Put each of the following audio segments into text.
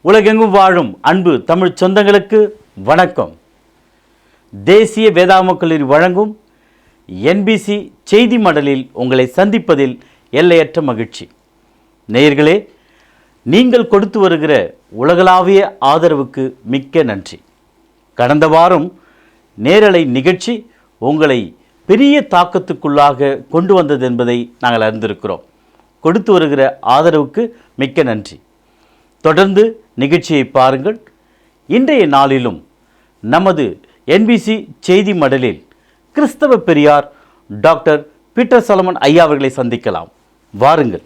உலகெங்கும் வாழும் அன்பு தமிழ் சொந்தங்களுக்கு வணக்கம். தேசிய வேதாகம கல்லூரி வழங்கும் என்பிசி செய்தி மடலில் உங்களை சந்திப்பதில் எல்லையற்ற மகிழ்ச்சி. நேயர்களே, நீங்கள் கொடுத்து வருகிற உலகளாவிய ஆதரவுக்கு மிக்க நன்றி. கடந்த வாரம் நேரலை நிகழ்ச்சி உங்களை பெரிய தாக்கத்துக்குள்ளாக கொண்டு வந்தது என்பதை நாங்கள் அறிந்திருக்கிறோம். கொடுத்து வருகிற ஆதரவுக்கு மிக்க நன்றி. தொடர்ந்து நிகழ்ச்சியை பாருங்கள். இன்றைய நாளிலும் நமது என்பிசி செய்தி மடலில் கிறிஸ்தவ பெரியார் டாக்டர் பீட்டர் சாலமன் ஐயா அவர்களை சந்திக்கலாம். வாருங்கள்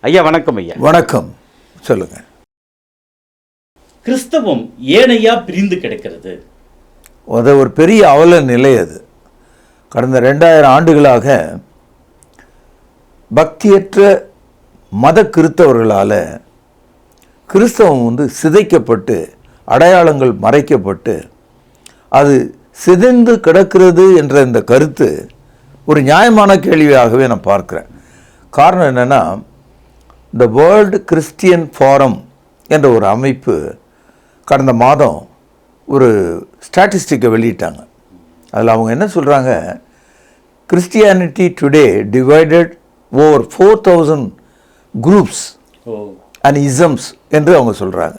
ஐயா. வணக்கம் ஐயா. வணக்கம். சொல்லுங்க. கிறிஸ்தவம் ஏனையா பிரிந்து கிடக்கிறது? அது ஒரு பெரிய அவல நிலை. அது கடந்த 2000 ஆண்டுகளாக பக்தியற்ற மத கிறிஸ்தவர்களால் கிறிஸ்தவம் சிதைக்கப்பட்டு அடையாளங்கள் மறைக்கப்பட்டு அது சிதைந்து கிடக்கிறது என்ற இந்த கருத்து ஒரு நியாயமான கேள்வியாகவே நான் பார்க்குறேன். காரணம் என்னென்னா, இந்த வேர்ல்டு கிறிஸ்டியன் ஃபாரம் என்ற ஒரு அமைப்பு கடந்த மாதம் ஒரு ஸ்டாட்டிஸ்டிக்கை வெளியிட்டாங்க. அதில் அவங்க என்ன சொல்கிறாங்க, Christianity today divided over 4000 groups and isms என்று அவங்க சொல்கிறாங்க.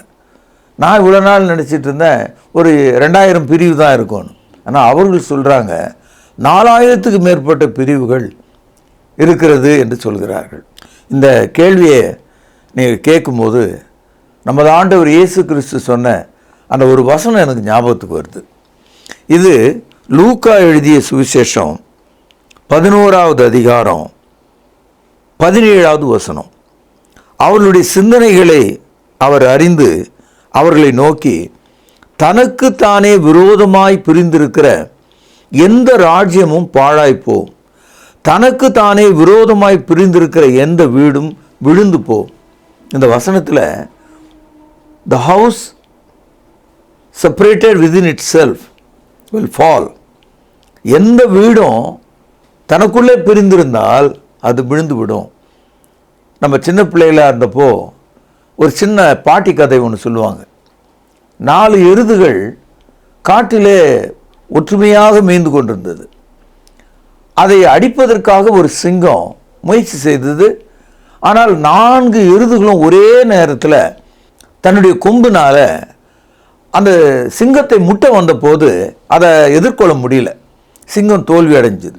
நான் இவ்வளோ நாள் நினச்சிட்டு இருந்தேன் ஒரு 2000 பிரிவு தான் இருக்கும்னு. ஆனால் அவர்கள் சொல்கிறாங்க 4000க்கு மேற்பட்ட பிரிவுகள் இருக்கிறது என்று சொல்கிறார்கள். இந்த கேள்வியை நீங்கள் கேட்கும்போது நமது ஆண்டவர் இயேசு கிறிஸ்து சொன்ன அந்த ஒரு வசனம் எனக்கு ஞாபகத்துக்கு வருது. இது லூக்கா எழுதிய சுவிசேஷம் 11வது அதிகாரம் 17வது வசனம். அவர்களுடைய சிந்தனைகளை அவர் அறிந்து அவர்களை நோக்கி, தனக்கு தானே விரோதமாய் பிரிந்திருக்கிற எந்த ராஜ்யமும் பாழாய்ப்போம், தனக்கு தானே விரோதமாய் பிரிந்திருக்கிற எந்த வீடும் விழுந்து போ. இந்த வசனத்தில் the house separated within itself will fall. எந்த வீடும் தனக்குள்ளே பிரிந்திருந்தால் அது விழுந்து விடும். நம்ம சின்ன பிள்ளைகளாக இருந்தப்போ ஒரு சின்ன பாட்டி கதை ஒன்று சொல்லுவாங்க. 4 எருதுகள் காட்டிலே ஒற்றுமையாக மேய்ந்து கொண்டிருந்தது. அதை அடிப்பதற்காக ஒரு சிங்கம் முயற்சி செய்தது. ஆனால் 4 எருதுகளும் ஒரே நேரத்தில் தன்னுடைய கொம்பினால் அந்த சிங்கத்தை முட்ட வந்தபோது அதை எதிர்கொள்ள முடியல. சிங்கம் தோல்வி அடைஞ்சது.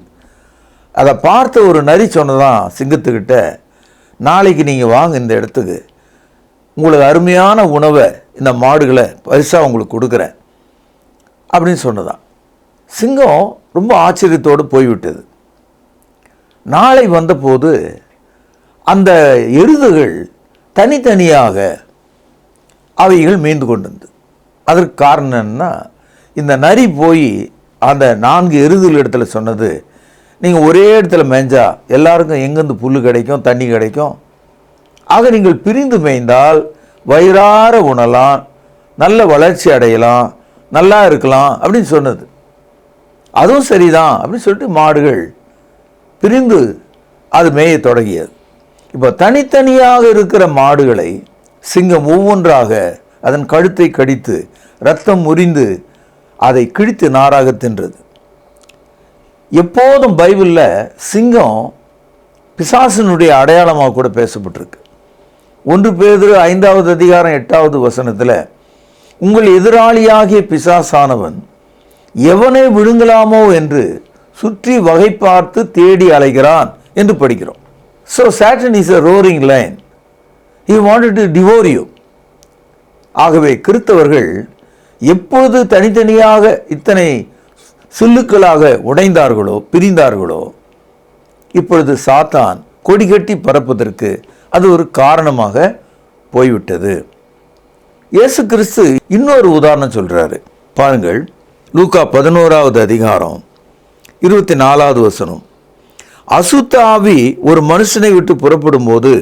அதை பார்த்த ஒரு நரி சொன்னதான் சிங்கத்துக்கிட்ட, நாளைக்கு நீங்கள் வாங்க இந்த இடத்துக்கு, உங்களுக்கு அருமையான உணவை இந்த மாடுகளை பரிசாக உங்களுக்கு கொடுக்குறேன் அப்படின்னு சொன்னதான். சிங்கம் ரொம்ப ஆச்சரியத்தோடு போய்விட்டது. நாளை வந்தபோது அந்த எருதுகள் தனித்தனியாக அவைகள் மேய்ந்து கொண்டிருந்தது. அதற்கு காரணம் என்னன்னா, இந்த நரி போய் அந்த 4 எருதுகள் இடத்துல சொன்னது, நீங்கள் ஒரே இடத்துல மேய்ஞ்சா எல்லாருக்கும் எங்கேருந்து புல் கிடைக்கும், தண்ணி கிடைக்கும், ஆக நீங்கள் பிரிந்து மேய்ந்தால் வயிறார உணலாம், நல்ல வளர்ச்சி அடையலாம், நல்லா இருக்கலாம் அப்படின்னு சொன்னது. அதுவும் சரிதான் அப்படின்னு சொல்லிட்டு மாடுகள் பிரிந்து அது மேய தொடங்கியது. இப்போ தனித்தனியாக இருக்கிற மாடுகளை சிங்கம் ஒவ்வொன்றாக அதன் கழுத்தை கடித்து இரத்தம் முறிந்து அதை கிழித்து நாராக தின்றது. எப்போதும் பைபிளில் சிங்கம் பிசாசினுடைய அடையாளமாக கூட பேசப்பட்டிருக்கு. 1 பேதுரு 5வது அதிகாரம் 8வது வசனத்தில், உங்கள் எதிராளியாகிய பிசாசானவன் எவனை விழுங்கலாமோ என்று சுற்றி வகை பார்த்து தேடி அலைகிறான் என்று படிக்கிறோம். So Satan is a roaring lion. He wanted to devour you. ஆகவே கிறிஸ்தவர்கள் எப்பொழுது தனித்தனியாக இத்தனை சில்லுக்களாக உடைந்தார்களோ, பிரிந்தார்களோ, இப்பொழுது சாத்தான் கொடி கட்டி பறப்பதற்கு அது ஒரு காரணமாக போய்விட்டது. இயேசு கிறிஸ்து இன்னொரு உதாரணம் சொல்றாரு. பாருங்கள், லூக்கா 11வது அதிகாரம் 24வது வசனம். அசுத்த ஆவி ஒரு மனுஷனை விட்டு புறப்படும் போது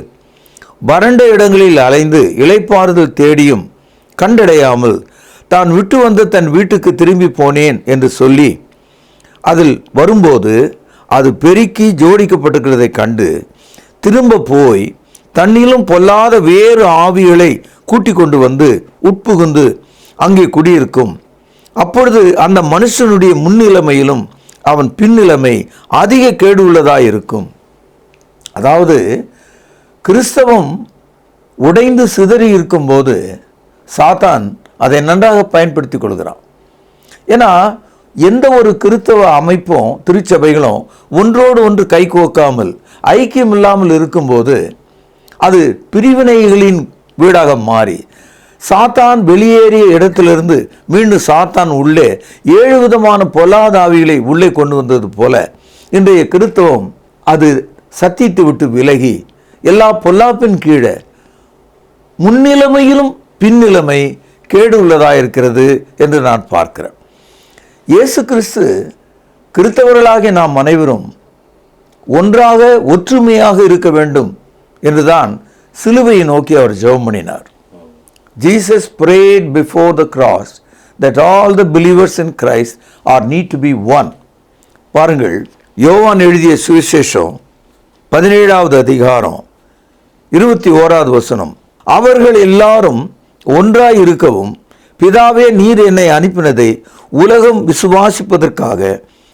வறண்ட இடங்களில் அலைந்து இளைப்பாறுதல் தேடியும் கண்டடையாமல் தான் விட்டு வந்த தன் வீட்டுக்கு திரும்பி போனேன் என்று சொல்லி அதில் வரும்போது அது பெருக்கி ஜோடிக்கப்பட்டிருக்கிறதை கண்டு திரும்ப போய் தன்னிலும் பொல்லாத வேறு ஆவிகளை கூட்டிக் கொண்டு வந்து உட்புகுந்து அங்கே குடியிருக்கும். அப்பொழுது அந்த மனுஷனுடைய முன்னிலைமையிலும் அவன் பின்னிலைமை அதிக கேடு உள்ளதாயிருக்கும். அதாவது கிறிஸ்தவம் உடைந்து சிதறி இருக்கும்போது சாத்தான் அதை நன்றாக பயன்படுத்தி கொள்கிறான். ஏன்னா எந்த ஒரு கிறிஸ்தவ அமைப்பும் திருச்சபைகளும் ஒன்றோடு ஒன்று கைகோக்காமல் ஐக்கியம் இல்லாமல் இருக்கும்போது அது பிரிவினைகளின் வீடாக மாறி சாத்தான் வெளியேறிய இடத்திலிருந்து மீண்டும் சாத்தான் உள்ளே 7 விதமான பொல்லாத ஆவிகளை உள்ளே கொண்டு வந்தது போல இன்றைய கிறிஸ்தவம் அது சத்தியத்தை விட்டு விலகி எல்லா பொல்லாப்பின் கீழே முன்னிலைமையிலும் பின்னிலைமை கேடு உள்ளதாயிருக்கிறது என்று நான் பார்க்கிறேன். இயேசு கிறிஸ்து கிறிஸ்தவர்களாகிய நாம் அனைவரும் ஒன்றாக ஒற்றுமையாக இருக்க வேண்டும் என்றுதான் சிலுவையை நோக்கி அவர் ஜெபம் பண்ணினார். Jesus prayed before the cross that all the believers in Christ are need to be one. பாருங்கள், யோவான் எழுதிய சுவிசேஷம் 17வது அதிகாரம் 21வது வசனம். அவர்கள் எல்லாரும் ஒன்றாய் இருக்கவும் பிதாவே நீர் என்னை அனுப்பினதை உலகம் விசுவாசிப்பதற்காக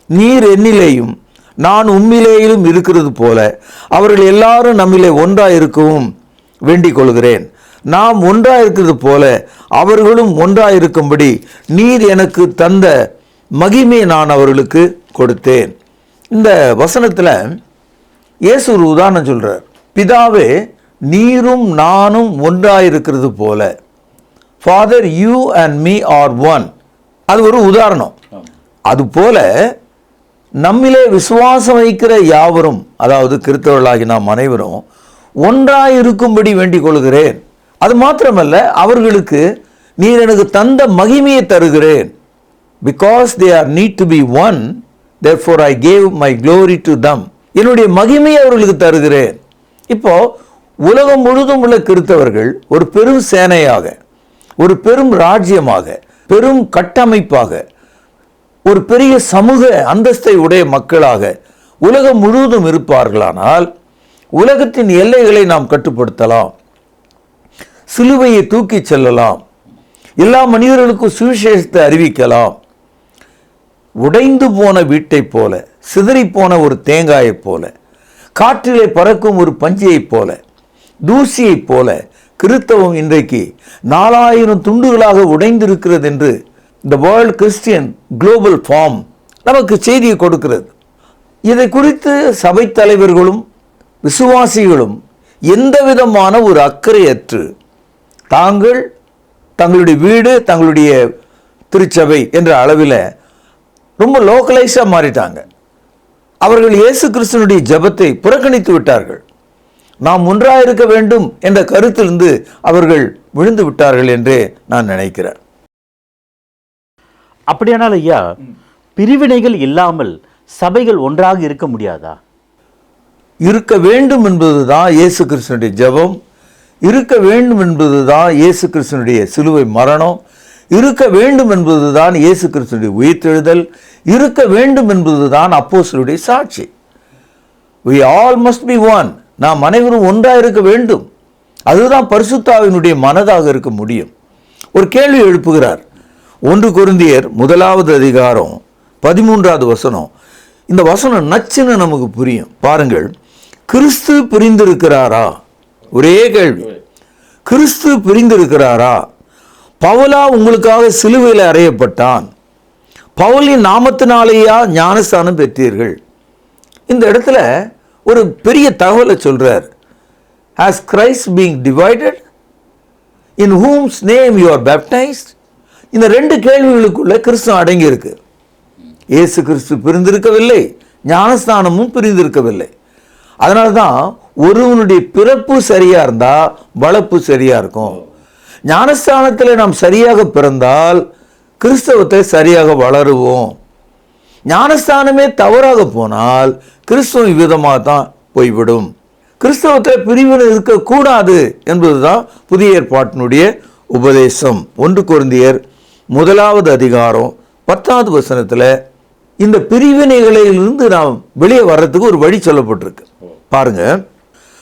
நீர் என்னிலேயும் நான் உம்மிலேயும் இருக்கிறது போல அவர்கள் எல்லாரும் நம்மிலே ஒன்றாய் இருக்கவும் வேண்டிக் கொள்கிறேன். நாம் ஒன்றாய் இருக்கிறது போல அவர்களும் ஒன்றாய் இருக்கும்படி நீர் எனக்கு தந்த மகிமையை நான் அவர்களுக்கு கொடுத்தேன். இந்த வசனத்தில் இயேசு ஒரு உதாரணம் சொல்றார். பிதாவே நீரும் நானும் ஒன்றாய் இருக்கிறது போல, father you and me are one. அது ஒரு உதாரணம். அதுபோல நம்மிலே விசுவாசம் வைக்கிற யாவரும், அதாவது கிறிஸ்தவர்களாகி நாம் அனைவரும் ஒன்றாய் இருக்கும்படி வேண்டிக் கொள்கிறேன். அது மாத்திரமல்ல, அவர்களுக்கு நீர் எனக்கு தந்த மகிமையை தருகிறேன். Because they are need to be one, therefore I gave my glory to them. என்னுடைய மகிமையை அவர்களுக்கு தருகிறேன். இப்போ உலகம் முழுதும் உள்ள கிறிஸ்தவர்கள் ஒரு பெரும் சேனையாக, ஒரு பெரும் ராஜ்யமாக, பெரும் கட்டமைப்பாக, ஒரு பெரிய சமூக அந்தஸ்தை உடைய மக்களாக உலகம் முழுவதும் இருப்பார்களானால் உலகத்தின் எல்லைகளை நாம் கட்டுப்படுத்தலாம், சிலுவையை தூக்கி செல்லலாம், எல்லா மனிதர்களுக்கும் சுவிசேஷத்தை அறிவிக்கலாம். உடைந்து போன வீட்டை போல, சிதறி போன ஒரு தேங்காயைப் போல, காற்றிலே பறக்கும் ஒரு பஞ்சியைப் போல, தூசியைப் போல கிறிஸ்தவம் இன்றைக்கு 4000 துண்டுகளாக உடைந்திருக்கிறது என்று இந்த வேர்ல்ட் கிறிஸ்டியன் குளோபல் ஃபார்ம் நமக்கு செய்தியை கொடுக்கிறது. இதை குறித்து சபை தலைவர்களும் விசுவாசிகளும் எந்த விதமான ஒரு அக்கறையற்று தங்களுடைய வீடு, தங்களுடைய திருச்சபை என்ற அளவில் ரொம்ப லோக்கலைஸாக மாறிட்டாங்க. அவர்கள் இயேசு கிறிஸ்துவனுடைய ஜெபத்தை புறக்கணித்து விட்டார்கள். நாம் ஒன்றாக இருக்க வேண்டும் என்ற கருத்திலிருந்து அவர்கள் விழுந்து விட்டார்கள் என்றே நான் நினைக்கிறேன். அப்படியானால் ஐயா, பிரிவினைகள் இல்லாமல் சபைகள் ஒன்றாக இருக்க முடியாதா? இருக்க வேண்டும் என்பதுதான் இயேசு கிறிஸ்துவனுடைய ஜெபம், இருக்க வேண்டும் என்பதுதான் இயேசு கிறிஸ்துவனுடைய சிலுவை மரணம், இருக்க வேண்டும் என்பதுதான் இயேசு கிறிஸ்துவனுடைய உயிர்த்தெழுதல், இருக்க வேண்டும் என்பதுதான் அப்போஸ்தலருடைய சாட்சி. We all must be one. நாம் அனைவரும் ஒன்றாக இருக்க வேண்டும். அதுதான் பரிசுத்த ஆவியினுடைய மனதாக இருக்க முடியும். ஒரு கேள்வி எழுப்புகிறார். 1 கொரிந்தியர் 1வது அதிகாரம் 13வது வசனம். இந்த வசனம் நச்சுன்னு நமக்கு புரியும். பாருங்கள், கிறிஸ்து பிரிந்திருக்கிறாரா? ஒரே கேள்வி, கிறிஸ்து பிரிந்திருக்கிறாரா? பவுலா உங்களுக்காக சிலுவையில் அறையப்பட்டான், பவுலின் நாமத்தினாலேயா ஞானஸ்தானம் பெற்றீர்கள்? இந்த இடத்துல ஒரு பெரிய தகவலை சொல்றார். Has Christ being divided? In whom's name you are baptized? இந்த 2 கேள்விகளுக்குள்ள கிறிஸ்து அடங்கி இருக்கு. இயேசு கிறிஸ்து பிரிந்திருக்கவில்லை, ஞானஸ்தானமும் பிரிந்திருக்கவில்லை. அதனால தான் ஒருவனுடைய பிறப்பு சரியா இருந்தா வளர்ப்பு சரியா இருக்கும். ஞானஸ்தானத்தில் நாம் சரியாக பிறந்தால் கிறிஸ்தவத்தை சரியாக வளருவோம். ஞானஸ்தானமே தவறாக போனால் கிறிஸ்தவம் இவ்விதமாக தான் போய்விடும். கிறிஸ்தவத்தில் பிரிவினை இருக்கக்கூடாது என்பதுதான் புதிய ஏற்பாட்டினுடைய உபதேசம். 1 கொரிந்தியர் 1வது அதிகாரம் 10வது வசனத்தில் இந்த பிரிவினைகளிலிருந்து நாம் வெளியே வர்றதுக்கு ஒரு வழி சொல்லப்பட்டிருக்கு. பாருங்க,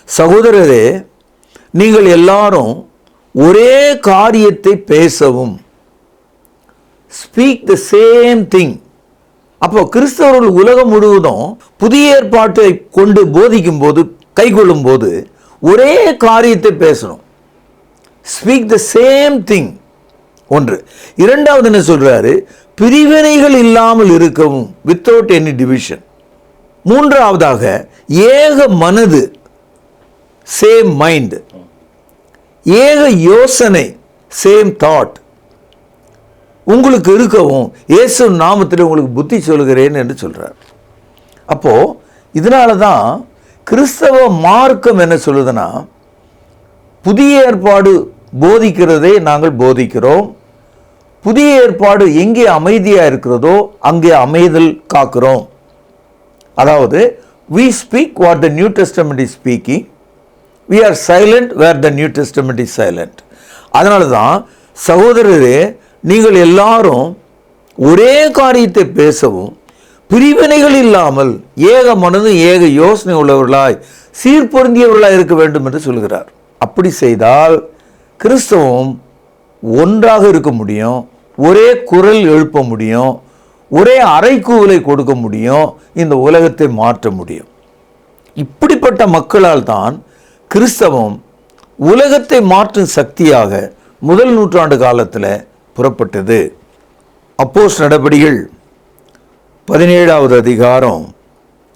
சகோதரரே, நீங்கள் எல்லாரும் ஒரே காரியத்தை பேசவும். Speak the same thing. அப்போ கிறிஸ்தவர்கள் உலகம் முழுவதும் புதிய ஏற்பாட்டை கொண்டு போதிக்கும் போது, கைகொள்ளும் போது ஒரே காரியத்தை பேசணும். Speak the same thing. ஒன்று. இரண்டாவது என்ன சொல்றாரு? பிரிவினைகள் இல்லாமல் இருக்கவும், வித்தவுட் எனி டிவிஷன். மூன்றாவதாக ஏக மனது, சேம் மைண்ட். ஏக யோசனை, சேம் தாட் உங்களுக்கு இருக்கவும் இயேசு நாமத்தில் உங்களுக்கு புத்தி சொல்கிறேன் என்று சொல்றார். அப்போ இதனால தான் கிறிஸ்தவ மார்க்கம் என்ன சொல்லுதுன்னா, புதிய ஏற்பாடு போதிக்கிறதை நாங்கள் போதிக்கிறோம். புதிய ஏற்பாடு எங்கே அமைதியாக இருக்கிறதோ அங்கே அமைதல் காக்கிறோம். அதாவது we speak what the New Testament is speaking, we are silent where the New Testament is silent. அதனால தான் சகோதரரே, நீங்கள் எல்லாரும் ஒரே காரியத்தை பேசவும், பிரிவினைகள் இல்லாமல் ஏக மனது ஏக யோசனை உள்ளவர்களாய் சீர்பொருந்தியவர்களாய் இருக்க வேண்டும் என்று சொல்கிறார். அப்படி செய்தால் கிறிஸ்தவம் ஒன்றாக இருக்க முடியும், ஒரே குரல் எழுப்ப முடியும், ஒரே அறைக்கூவலை கொடுக்க முடியும், இந்த உலகத்தை மாற்ற முடியும். இப்படிப்பட்ட மக்களால் தான் கிறிஸ்தவம் உலகத்தை மாற்றும் சக்தியாக முதல் நூற்றாண்டு காலத்தில் புறப்பட்டது. அப்போஸ்தலர் நடபடிகள் 17வது அதிகாரம்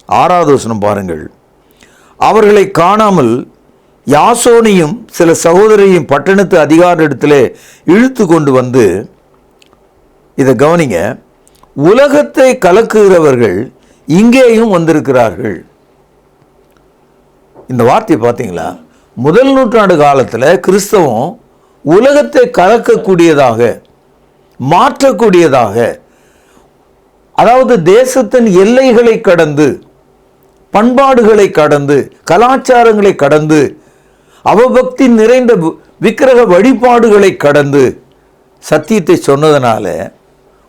6வது வசனம் பாருங்கள். அவர்களை காணாமல் யாசோனையும் சில சகோதரையும் பட்டணத்து அதிகாரிடத்திலே இழுத்து கொண்டு வந்து, இதை கவனிங்க, உலகத்தை கலக்குகிறவர்கள் இங்கேயும் வந்திருக்கிறார்கள். இந்த வார்த்தையை பார்த்தீங்களா? முதல் நூற்றாண்டு காலத்தில் கிறிஸ்தவம் உலகத்தை கலக்கக்கூடியதாக, மாற்றக்கூடியதாக, அதாவது தேசத்தின் எல்லைகளை கடந்து, பண்பாடுகளை கடந்து, கலாச்சாரங்களை கடந்து, அவபக்தி நிறைந்த விக்கிரக வழிபாடுகளை கடந்து சத்தியத்தை சொன்னதனால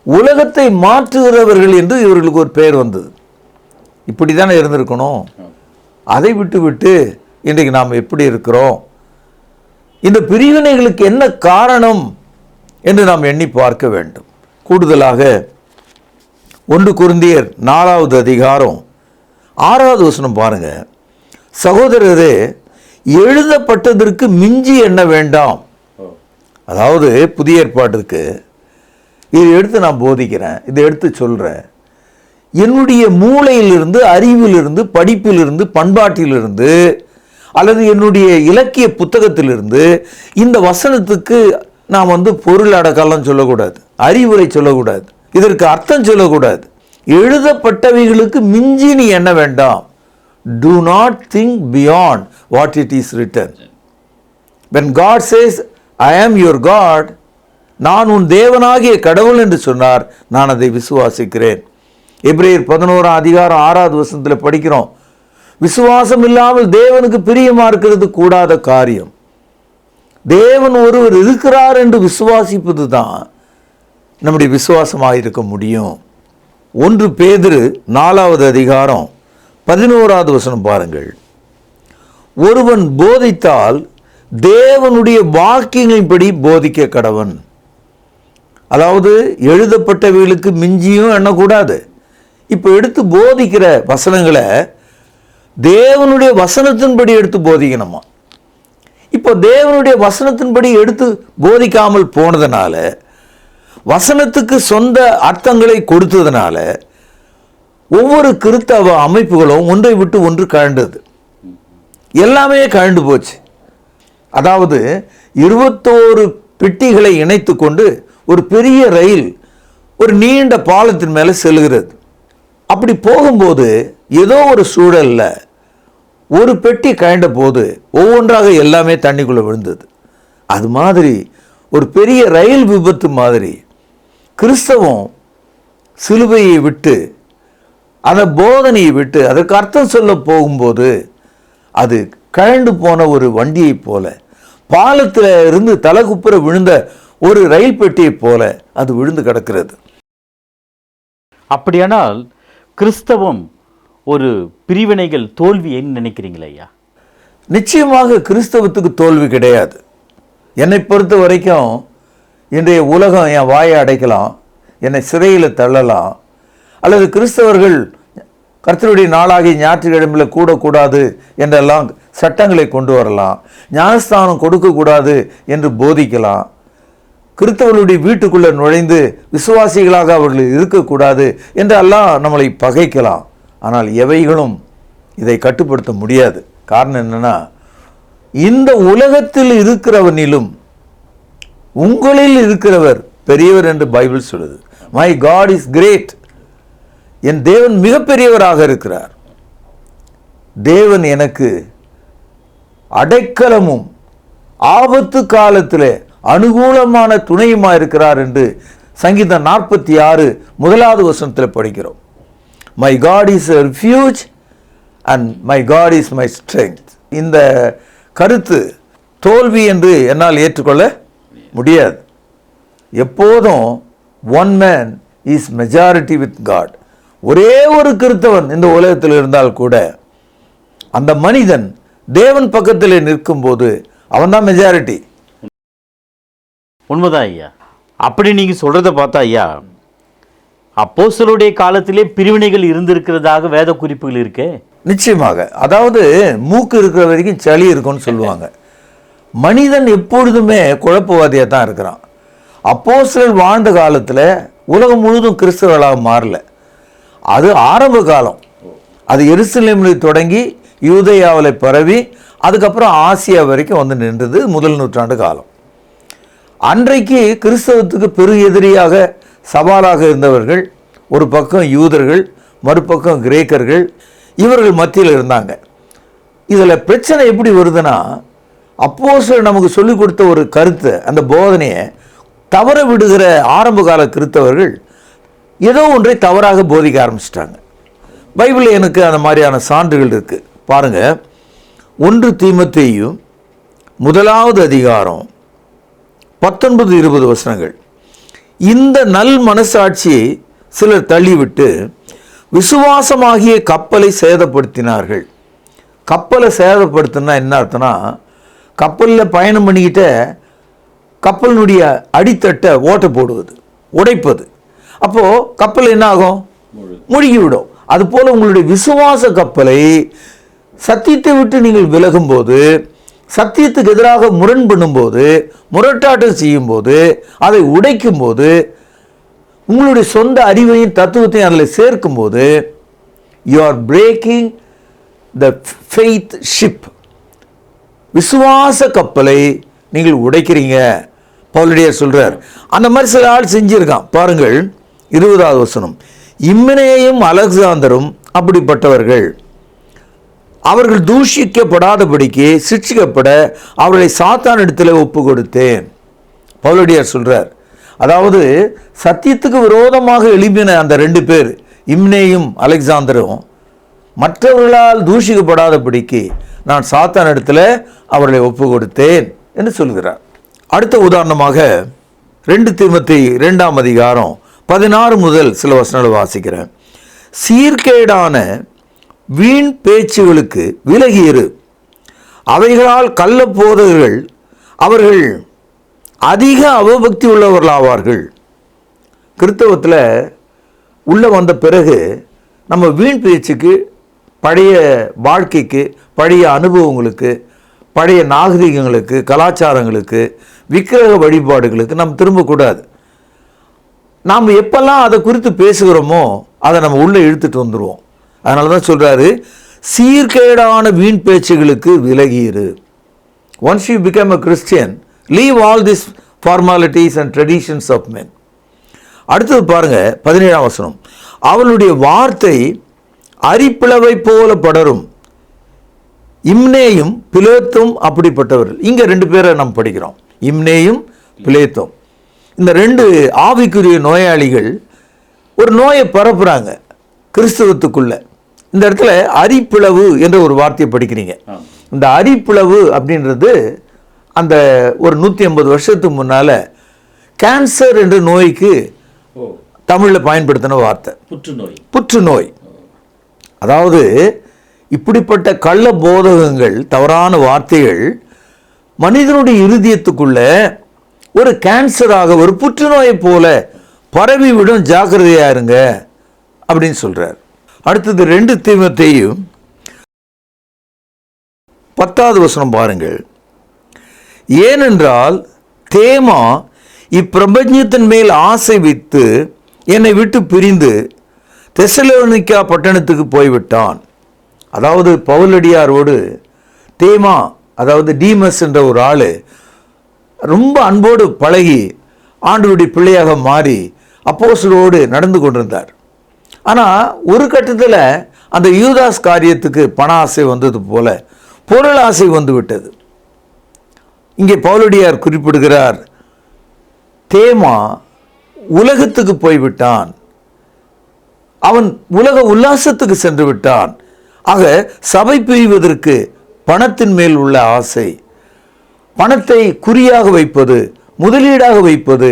உலகத்தை மாற்றுகிறவர்கள் என்று இவர்களுக்கு ஒரு பெயர் வந்தது. இப்படி தானே இருந்திருக்கணும். அதை விட்டு விட்டு இன்றைக்கு நாம் எப்படி இருக்கிறோம்? இந்த பிரிவினைகளுக்கு என்ன காரணம் என்று நாம் எண்ணி பார்க்க வேண்டும். கூடுதலாக 1 கொரிந்தியர் 4வது அதிகாரம் 6வது வசனம் பாருங்க. சகோதரரே, எழுதப்பட்டதற்கு மிஞ்சி எண்ண வேண்டாம். அதாவது புதிய ஏற்பாட்டுக்கு இதை எடுத்து நான் போதிக்கிறேன், இதை எடுத்து சொல்கிறேன். என்னுடைய மூளையிலிருந்து, அறிவிலிருந்து, படிப்பிலிருந்து, பண்பாட்டிலிருந்து, அல்லது என்னுடைய இலக்கிய புத்தகத்திலிருந்து இந்த வசனத்துக்கு நான் பொருள் அடக்கலாம் சொல்லக்கூடாது, அறிவுரை சொல்லக்கூடாது, இதற்கு அர்த்தம் சொல்லக்கூடாது. எழுதப்பட்டவைகளுக்கு மிஞ்சி நீ எண்ண வேண்டாம். Do not think beyond what it is written. When God says, I am your God, நான் உன் தேவனாகிய கடவுள் என்று சொன்னார், நான் அதை விசுவாசிக்கிறேன். எபிரேயர் 11 அதிகாரம் 6வது வசனத்தில் படிக்கிறோம், விசுவாசம் இல்லாமல் தேவனுக்கு பிரியமா இருக்கிறது கூடாத காரியம். தேவன் ஒருவர் இருக்கிறார் என்று விசுவாசிப்பது தான் நம்முடைய விசுவாசமாக இருக்க முடியும். 1 பேதுரு 4வது அதிகாரம் 11வது வசனம் பாருங்கள். ஒருவன் போதித்தால் தேவனுடைய வாக்கியங்களின்படி போதிக்க கடவன். அதாவது எழுதப்பட்டவைகளுக்கு மிஞ்சியும் எண்ணக்கூடாது. இப்போ எடுத்து போதிக்கிற வசனங்களை தேவனுடைய வசனத்தின்படி எடுத்து போதிக்கணுமா? இப்போ தேவனுடைய வசனத்தின்படி எடுத்து போதிக்காமல் போனதுனால, வசனத்துக்கு சொந்த அர்த்தங்களை கொடுத்ததுனால ஒவ்வொரு கிறிஸ்தவ அமைப்புகளும் ஒன்றை விட்டு ஒன்று கழண்டது. எல்லாமே கழண்டு போச்சு. அதாவது 21 பெட்டிகளை இணைத்து கொண்டு ஒரு பெரிய ரயில் ஒரு நீண்ட பாலத்தின் மேலே செல்கிறது. அப்படி போகும்போது ஏதோ ஒரு சூழல்ல ஒரு பெட்டி கழண்ட போது ஒவ்வொன்றாக எல்லாமே தண்ணிக்குள்ளே விழுந்தது. அது மாதிரி ஒரு பெரிய ரயில் விபத்து மாதிரி கிறிஸ்தவம் சிலுவையை விட்டு, அந்த போதனையை விட்டு, அதற்கு அர்த்தம் சொல்ல போகும்போது அது கழண்டு போன ஒரு வண்டியை போல, பாலத்தில் இருந்து தலைகுப்புற விழுந்த ஒரு ரயில் பெட்டியை போல அது விழுந்து கிடக்கிறது. அப்படியானால் கிறிஸ்தவம் ஒரு பிரிவினைகள் தோல்வி என்ன நினைக்கிறீங்களா ஐயா? நிச்சயமாக கிறிஸ்தவத்துக்கு தோல்வி கிடையாது. என்னை பொறுத்த வரைக்கும் இன்றைய உலகம் என் வாயை அடைக்கலாம், என்னை சிறையில் தள்ளலாம், அல்லது கிறிஸ்தவர்கள் கர்த்தருடைய நாளாகி ஞாயிற்றுக்கிழமையில் கூடக்கூடாது என்றெல்லாம் சட்டங்களை கொண்டு வரலாம், ஞானஸ்தானம் கொடுக்கக்கூடாது என்று போதிக்கலாம், கிறிஸ்தவர்களுடைய வீட்டுக்குள்ளே நுழைந்து விசுவாசிகளாக அவர்கள் இருக்கக்கூடாது என்றெல்லாம் நம்மளை பகைக்கலாம். ஆனால் எவைகளும் இதை கட்டுப்படுத்த முடியாது. காரணம் என்னன்னா, இந்த உலகத்தில் இருக்கிறவனிலும் உங்களில் இருக்கிறவர் பெரியவர் என்று பைபிள் சொல்லுது. My God is great. என் தேவன் மிகப்பெரியவராக இருக்கிறார். தேவன் எனக்கு அடைக்கலமும் ஆபத்து காலத்தில் அனுகூலமான துணையுமா இருக்கிறார் என்று சங்கீதம் 46 முதலாவது வசனத்தில் படிக்கிறோம். My God is a refuge and my God is my strength. இந்த கருத்து தோல்வி என்று என்னால் ஏற்றுக்கொள்ள முடியாது. எப்போதும் one man is majority with God. ஒரே ஒரு கிறிஸ்தவன் இந்த உலகத்தில் இருந்தால் கூட அந்த மனிதன் தேவன் பக்கத்தில் நிற்கும்போது அவன்தான் மெஜாரிட்டி. உண்மைதான் ஐயா. அப்படி நீங்க சொல்றதை பார்த்தா ஐயா, அப்போஸ்தலருடைய காலத்திலே பிரிவினைகள் இருந்திருக்கிறதாக வேத குறிப்புகள் இருக்கே. நிச்சயமாக. அதாவது மூக்கு இருக்கிற வரைக்கும் சளி இருக்கும்னு சொல்லுவாங்க. மனிதன் எப்பொழுதுமே குழப்பவாதியாக தான் இருக்கிறான். அப்போஸ்தலர் வாழ்ந்த காலத்தில் உலகம் முழுதும் கிறிஸ்தவர்களாக மாறல. அது ஆரம்ப காலம். அது எருசலேமில் தொடங்கி யூதேயாவில் பரவி அதுக்கப்புறம் ஆசியா வரைக்கும் வந்து நின்றது முதல் நூற்றாண்டு காலம். அன்றைக்கு கிறிஸ்தவத்துக்கு பெரு எதிரியாக சவாலாக இருந்தவர்கள் ஒரு பக்கம் யூதர்கள், மறுபக்கம் கிரேக்கர்கள், இவர்கள் மத்தியில் இருந்தாங்க. இதில் பிரச்சனை எப்படி வருதுன்னா, அப்போஸ்தலர் நமக்கு சொல்லிக் கொடுத்த ஒரு கருத்தை, அந்த போதனையை தவற விடுகிற ஆரம்ப கால கிறிஸ்தவர்கள் ஏதோ ஒன்றை தவறாக போதிக்க ஆரம்பிச்சிட்டாங்க. பைபிளில் எனக்கு அந்த மாதிரியான சான்றுகள் இருக்குது. பாருங்கள், 1 தீமோத்தேயு 1வது அதிகாரம் 19-20 வசனங்கள். இந்த நல் மனசாட்சியை சிலர் தள்ளிவிட்டு விசுவாசமாகிய கப்பலை சேதப்படுத்தினார்கள். கப்பலை சேதப்படுத்தினா என்ன அர்த்தம்னா, கப்பலில் பயணம் பண்ணிக்கிட்ட கப்பலினுடைய அடித்தட்டை ஓட்ட போடுவது, உடைப்பது. அப்போது கப்பல் என்ன ஆகும்? முழுகிவிடும். அதுபோல் உங்களுடைய விசுவாச கப்பலை சத்தியத்தை விட்டு நீங்கள் விலகும்போது, சத்தியத்துக்கு எதிராக முரண் பண்ணும்போது, முரட்டாட்டம் செய்யும்போது, அதை உடைக்கும்போது, உங்களுடைய சொந்த அறிவையும் தத்துவத்தையும் அதில் சேர்க்கும்போது, you are breaking the faith ship. விசுவாச கப்பலை நீங்கள் உடைக்கிறீங்க. பவுலடியார் சொல்றார். அந்த மாதிரி சில ஆள் செஞ்சிருக்கான். பாருங்கள் 20வது வசனம். இம்னேயும் அலெக்சாந்தரும் அப்படிப்பட்டவர்கள். அவர்கள் தூஷிக்கப்படாதபடிக்கு சிட்சிக்கப்பட அவர்களை சாத்தான் இடத்துல ஒப்பு கொடுத்தேன். பவுலடியார் சொல்றார். அதாவது சத்தியத்துக்கு விரோதமாக எழுப்பின அந்த 2 பேர், இம்னேயும் அலெக்சாந்தரும், மற்றவர்களால் தூஷிக்கப்படாதபடிக்கு நான் சாத்தான் இடத்துல அவர்களை ஒப்பு கொடுத்தேன் என்று சொல்கிறார். அடுத்த உதாரணமாக 2 தீமோத்தேயு 2ஆம் அதிகாரம் 16 முதல் சில வசனங்களை வாசிக்கிறேன். சீர்கேடான வீண் பேச்சுகளுக்கு விலகியிரு. அவைகளால் கள்ள போதகர்கள் அவர்கள் அதிக அவபக்தி உள்ளவர்களாவார்கள். கிறிஸ்தவத்தில் உள்ளே வந்த பிறகு நம்ம வீண் பேச்சுக்கு, பழைய வாழ்க்கைக்கு, பழைய அனுபவங்களுக்கு, பழைய நாகரிகங்களுக்கு, கலாச்சாரங்களுக்கு, விக்கிரக வழிபாடுகளுக்கு நாம் திரும்பக்கூடாது. நாம் எப்பெல்லாம் அதை குறித்து பேசுகிறோமோ அதை நம்ம உள்ளே இழுத்துட்டு வந்துடுவோம். அதனால தான் சொல்கிறாரு, சீர்கேடான வீண் பேச்சுகளுக்கு விலகியிரு. Once you become a Christian, leave all this formalities and traditions of men. அடுத்தது பாருங்கள் 17ஆம் வசனம். அவளுடைய வார்த்தை அரிப்பிளவை போல படரும். இம்னேயும் பிலேத்தும் அப்படிப்பட்டவர்கள். இங்கே 2 பேரை நாம் படிக்கிறோம், இம்னேயும் பிலேத்தும். இந்த 2 ஆவிக்குரிய நோயாளிகள் ஒரு நோயை பரப்புகிறாங்க கிறிஸ்தவத்துக்குள்ள. இந்த இடத்துல அரிப்பிளவு என்ற ஒரு வார்த்தையை படிக்கிறீங்க. இந்த அரிப்பிளவு அப்படின்றது அந்த ஒரு 150 வருஷத்துக்கு முன்னால் கேன்சர் என்ற நோய்க்கு தமிழில் பயன்படுத்தின வார்த்தை. புற்றுநோய். அதாவது இப்படிப்பட்ட கள்ள போதகங்கள், தவறான வார்த்தைகள் மனிதனுடைய இருதயத்துக்குள்ள ஒரு கேன்சராக, ஒரு புற்றுநோயை போல பரவிவிடும், ஜாக்கிரதையா இருங்க அப்படின்னு சொல்றார். அடுத்தது 2 தீமோத்தேயு 10வது வசனம் பாருங்கள். ஏனென்றால் தேமா இப்பிரபஞ்சத்தின் மேல் ஆசை வைத்து என்னை விட்டு பிரிந்து தெசலோனிக்கா பட்டணத்துக்கு போய்விட்டான். அதாவது பவுலடியாரோடு தேமா, அதாவது டீமஸ் என்ற ஒரு ஆள் ரொம்ப அன்போடு பழகி ஆண்டவருடைய பிள்ளையாக மாறி அப்போஸ்தலரோடு நடந்து கொண்டிருந்தார். ஆனால் ஒரு கட்டத்தில் அந்த யூதாஸ் காரியத்துக்கு பண ஆசை வந்தது போல பொருள் ஆசை வந்து விட்டது. இங்கே பவுலடியார் குறிப்பிடுகிறார், தேமா உலகத்துக்கு போய்விட்டான், அவன் உலக உல்லாசத்துக்கு சென்று விட்டான். ஆக சபை பிரிவதற்கு பணத்தின் மேல் உள்ள ஆசை, பணத்தை குறியாக வைப்பது, முதலீடாக வைப்பது.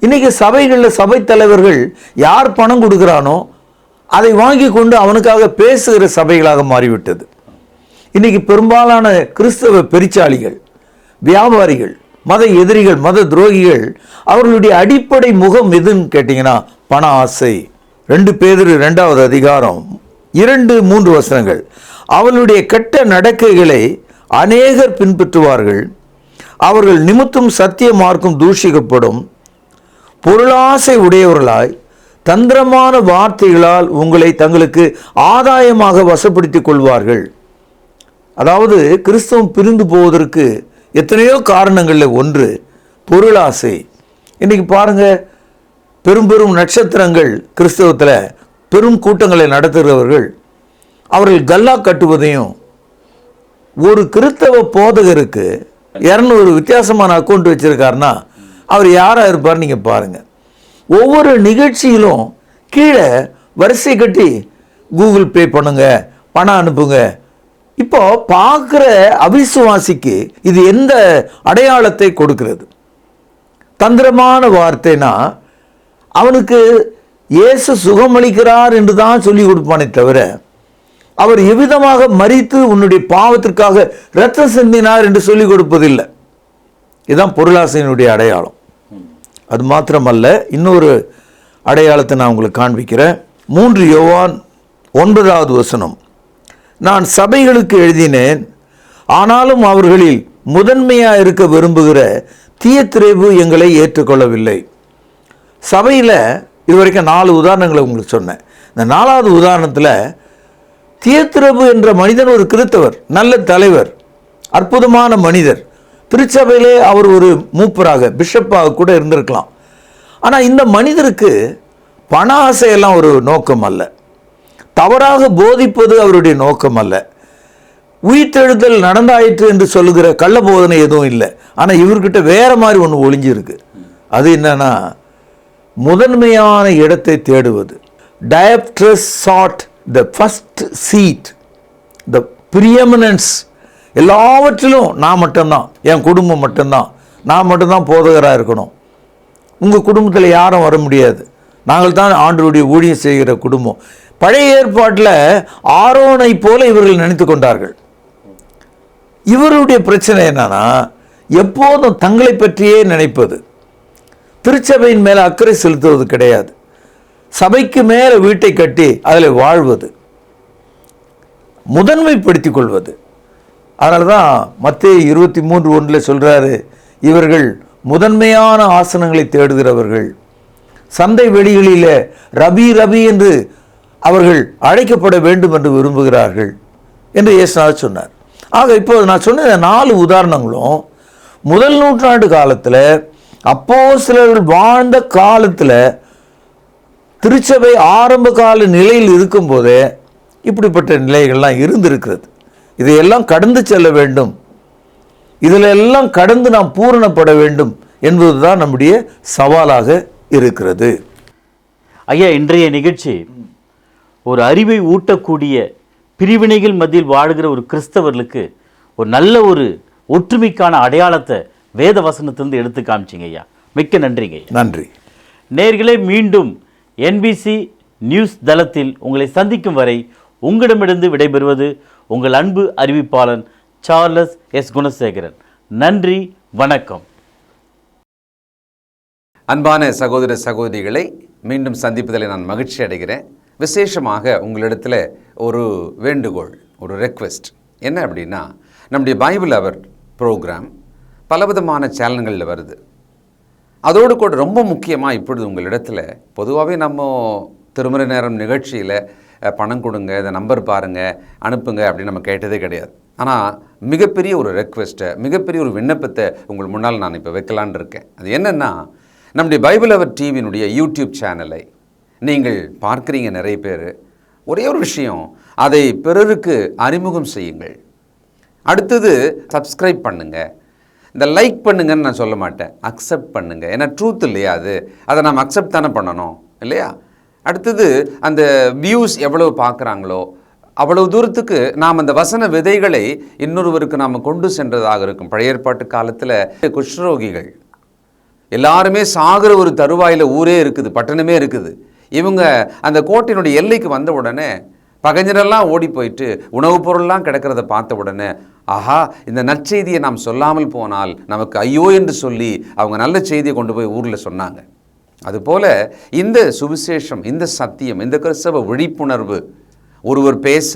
இன்னைக்கு சபைகளில் சபை தலைவர்கள் யார் பணம் கொடுக்குறானோ அதை வாங்கி கொண்டு அவனுக்காக பேசுகிற சபைகளாக மாறிவிட்டது. இன்னைக்கு பெரும்பாலான கிறிஸ்தவ பெரிச்சாளிகள், வியாபாரிகள், மத எதிரிகள், மத துரோகிகள், அவர்களுடைய அடிப்படை முகம் எதுன்னு கேட்டிங்கன்னா பண ஆசை. 2 பேதுரு 2வது அதிகாரம் 2-3 வசனங்கள். அவளுடைய கெட்ட நடக்கைகளை அநேகர் பின்பற்றுவார்கள், அவர்கள் நிமித்தம் சத்திய மார்க்கம் தூஷிக்கப்படும், பொருளாசை உடையவர்களாய் தந்திரமான வார்த்தைகளால் உங்களை தங்களுக்கு ஆதாயமாக வசப்படுத்திக் கொள்வார்கள். அதாவது கிறிஸ்தவம் பிரிந்து போவதற்கு எத்தனையோ காரணங்களில் ஒன்று பொருளாசை. இன்னைக்கு பாருங்க, பெரும் பெரும் நட்சத்திரங்கள் கிறிஸ்தவத்தில் பெரும் கூட்டங்களை நடத்துகிறவர்கள் அவர்கள் கல்லா கட்டுவதையும், ஒரு கிறிஸ்தவ போதகருக்கு 200 வித்தியாசமான அக்கௌண்ட் வச்சிருக்காருன்னா அவர் யாராக இருப்பார் நீங்கள் பாருங்க. ஒவ்வொரு நிகழ்ச்சியிலும் கீழே வரிசை கட்டி கூகுள் பே பண்ணுங்க, பணம் அனுப்புங்க. இப்போ பார்க்குற அவிசுவாசிக்கு இது எந்த அடையாளத்தை கொடுக்கிறது? தந்திரமான வார்த்தைனா அவனுக்கு இயேசு சுகமளிக்கிறார் என்று தான் சொல்லி கொடுப்பானே தவிர, அவர் எவ்விதமாக மரித்து உன்னுடைய பாவத்திற்காக இரத்தம் சிந்தினார் என்று சொல்லிக் கொடுப்பதில்லை. இதுதான் பொருளாசையினுடைய அடையாளம். அது மாத்திரமல்ல, இன்னொரு அடையாளத்தை நான் உங்களுக்கு காண்பிக்கிறேன். 3 யோவான் 9வது வசனம். நான் சபைகளுக்கு எழுதினேன், ஆனாலும் அவர்களில் முதன்மையாக இருக்க விரும்புகிற தியத்திரேபு எங்களை ஏற்றுக்கொள்ளவில்லை. சபையில் இதுவரைக்கும் 4 உதாரணங்களை உங்களுக்கு சொன்னேன். இந்த 4வது உதாரணத்தில் தியத்திரேபு என்ற மனிதன் ஒரு கிறிஸ்தவர், நல்ல தலைவர், அற்புதமான மனிதர். திருச்சபையிலே அவர் ஒரு மூப்பராக, பிஷப்பாக கூட இருந்திருக்கலாம். ஆனால் இந்த மனிதருக்கு பண ஆசையெல்லாம் ஒரு நோக்கம் அல்ல, தவறாக போதிப்பது அவருடைய நோக்கம் அல்ல, உயிர்த்தெழுதல் நடந்தாயிற்று என்று சொல்லுகிற கள்ள போதனை எதுவும் இல்லை. ஆனால் இவர்கிட்ட வேற மாதிரி ஒன்று ஒளிஞ்சிருக்கு. அது என்னன்னா, முதன்மையான இடத்தை தேடுவது. டயப்ட்ரஸ் sought the first seat, the preeminence. எல்லாவற்றிலும் நான் மட்டும்தான், என் குடும்பம் மட்டும்தான், நான் மட்டும்தான் போதகராக இருக்கணும். உங்கள் குடும்பத்தில் யாரும் வர முடியாது, நாங்கள் தான் ஆண்டவருடைய ஊழியம் செய்கிற குடும்பம். பழைய ஏற்பாட்டில் ஆரோனை போல இவர்கள் நினைத்து கொண்டார்கள். இவருடைய பிரச்சனை என்னன்னா, எப்போதும் தங்களை பற்றியே நினைப்பது, திருச்சபையின் மேலே அக்கறை செலுத்துவது கிடையாது, சபைக்கு மேலே வீட்டை கட்டி அதில் வாழ்வது, முதன்மைப்படுத்திக் கொள்வது. அதனால தான் மத்தேயு 23:1 சொல்கிறாரு, இவர்கள் முதன்மையான ஆசனங்களை தேடுகிறவர்கள், சந்தை வெளிகளில் ரபி ரபி என்று அவர்கள் அழைக்கப்பட வேண்டும் என்று விரும்புகிறார்கள் என்று இயேசுநாதர் சொன்னார். ஆக இப்போ நான் சொன்ன 4 உதாரணங்களும் முதல் நூற்றாண்டு காலத்தில் அப்போஸ்தலர்கள் வாழ்ந்த காலத்தில் திருச்சபை ஆரம்ப கால நிலையில் இருக்கும்போதே இப்படிப்பட்ட நிலைகள்லாம் இருந்திருக்கிறது. இதையெல்லாம் கடந்து செல்ல வேண்டும், இதில் எல்லாம் கடந்து நாம் பூரணப்பட வேண்டும் என்பதுதான் நம்முடைய சவாலாக இருக்கிறது. ஐயா, இன்றைய நிகழ்ச்சி ஒரு அறிவை ஊட்டக்கூடிய பிரிவினைகள் மத்தியில் வாழ்கிற ஒரு கிறிஸ்தவர்களுக்கு ஒரு நல்ல ஒரு ஒற்றுமைக்கான அடையாளத்தை வேத வசனத்திலிருந்து எடுத்து காமிச்சிங்க ஐயா. மிக்க நன்றிங்க ஐயா. நன்றி நேயர்களே, மீண்டும் NBC நியூஸ் தளத்தில் உங்களை சந்திக்கும் வரை உங்களிடமிருந்து விடைபெறுவது உங்கள் அன்பு அறிவிப்பாளன் சார்லஸ் எஸ் குணசேகரன். நன்றி, வணக்கம். அன்பான சகோதர சகோதரிகளை மீண்டும் சந்திப்பதில் நான் மகிழ்ச்சி அடைகிறேன். விசேஷமாக உங்களிடத்தில் ஒரு வேண்டுகோள், ஒரு ரெக்வெஸ்ட் என்ன அப்படின்னா, நம்முடைய பைபிள் அவர் ப்ரோக்ராம் பலவிதமான சேனல்களில் வருது. அதோடு கூட ரொம்ப முக்கியமாக இப்பொழுது உங்களிடத்தில் பொதுவாகவே நம்ம திருமறை நேரம் நிகழ்ச்சியில் பணம் கொடுங்க, இந்த நம்பர் பாருங்கள், அனுப்புங்க அப்படின்னு நம்ம கேட்டதே கிடையாது. ஆனால் மிகப்பெரிய ஒரு ரெக்வெஸ்ட்டை, மிகப்பெரிய ஒரு விண்ணப்பத்தை உங்கள் முன்னால் நான் இப்போ வைக்கலான் இருக்கேன். அது என்னென்னா, நம்முடைய பைபிள் அவர் டிவியினுடைய யூடியூப் சேனலை நீங்கள் பார்க்குறீங்க நிறைய பேர். ஒரே ஒரு விஷயம், அதை பிறருக்கு அறிமுகம் செய்யுங்கள். அடுத்தது சப்ஸ்கிரைப் பண்ணுங்கள். இந்த லைக் பண்ணுங்கன்னு நான் சொல்ல மாட்டேன், அக்செப்ட் பண்ணுங்கள். ஏன்னா ட்ரூத் இல்லையா அது, அதை நாம் அக்செப்ட் தானே பண்ணணும் இல்லையா? அடுத்தது அந்த வியூஸ் எவ்வளவு பார்க்குறாங்களோ அவ்வளவு தூரத்துக்கு நாம் அந்த வசன விதைகளை இன்னொருவருக்கு நாம் கொண்டு சென்றதாக இருக்கும். பழைய ஏற்பாட்டு காலத்தில் குஷ்ரோகிகள் எல்லாருமே சாகிற ஒரு தருவாயில் ஊரே இருக்குது, பட்டணமே இருக்குது. இவங்க அந்த கோட்டையினுடைய எல்லைக்கு வந்த உடனே பகைஞரெல்லாம் ஓடி போயிட்டு உணவுப் பொருள்லாம் கிடக்கிறத பார்த்த உடனே, ஆஹா, இந்த நற்செய்தியை நாம் சொல்லாமல் போனால் நமக்கு ஐயோ என்று சொல்லி அவங்க நல்ல செய்தியை கொண்டு போய் ஊரில் சொன்னாங்க. அதுபோல் இந்த சுவிசேஷம், இந்த சத்தியம், இந்த கிறிஸ்தவ விழிப்புணர்வு ஒருவர் பேச,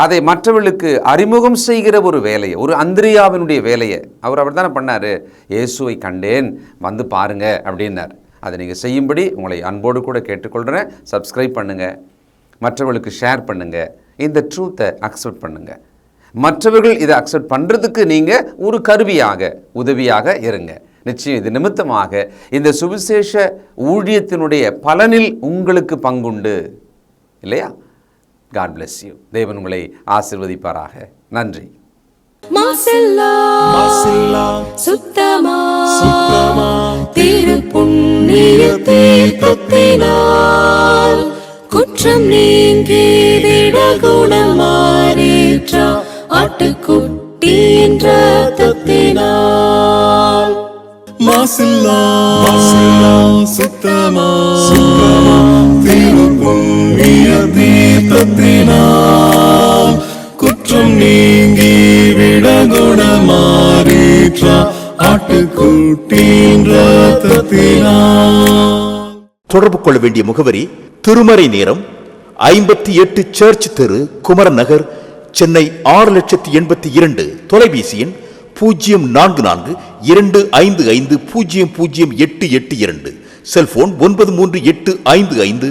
அதை மற்றவர்களுக்கு அறிமுகம் செய்கிற ஒரு வேலையை, ஒரு அந்திரியாவினுடைய வேலையை அவர் தானே பண்ணார். இயேசுவை கண்டேன், வந்து பாருங்க அப்படின்னார். அதை நீங்கள் செய்யும்படி உங்களை அன்போடு கூட கேட்டுக்கொள்கிறேன். சப்ஸ்கிரைப் பண்ணுங்கள், மற்றவர்களுக்கு ஷேர் பண்ணுங்கள், இந்த ட்ரூத்தை அக்செப்ட் பண்ணுங்கள். மற்றவர்கள் இதை அக்செப்ட் பண்ணுறதுக்கு நீங்கள் ஒரு கருவியாக, உதவியாக இருங்க. நிச்சயம் இது நிமித்தமாக இந்த சுவிசேஷ ஊழியத்தினுடைய பலனில் உங்களுக்கு பங்குண்டு இல்லையா? God bless you. தேவன் உங்களை ஆசீர்வதிப்பாராக. நன்றி. மாசில்லா சுத்தமா திருப்புண்ணிய தீர்த்தத்தினால் குற்றம் நீங்கி விடகுணமாறேற்ற ஆட்டுக்குட்டியின் இரத்தத்தினால். மாசில்லா சுத்தமா திருப்புண்ணிய தீர்த்தத்தினால் குற்றம் நீங்கி விடகுணமாறேற்ற ஆட்டுக்குட்டியின் இரத்தத்தினால். தொடர்பு கொள்ள வேண்டிய முகவரி: திருமறை நேரம், 58 சர்ச் தெரு, குமரன் நகர், சென்னை 6,82,000. தொலைபேசி எண் 044255008882. செல்போன் 93855000.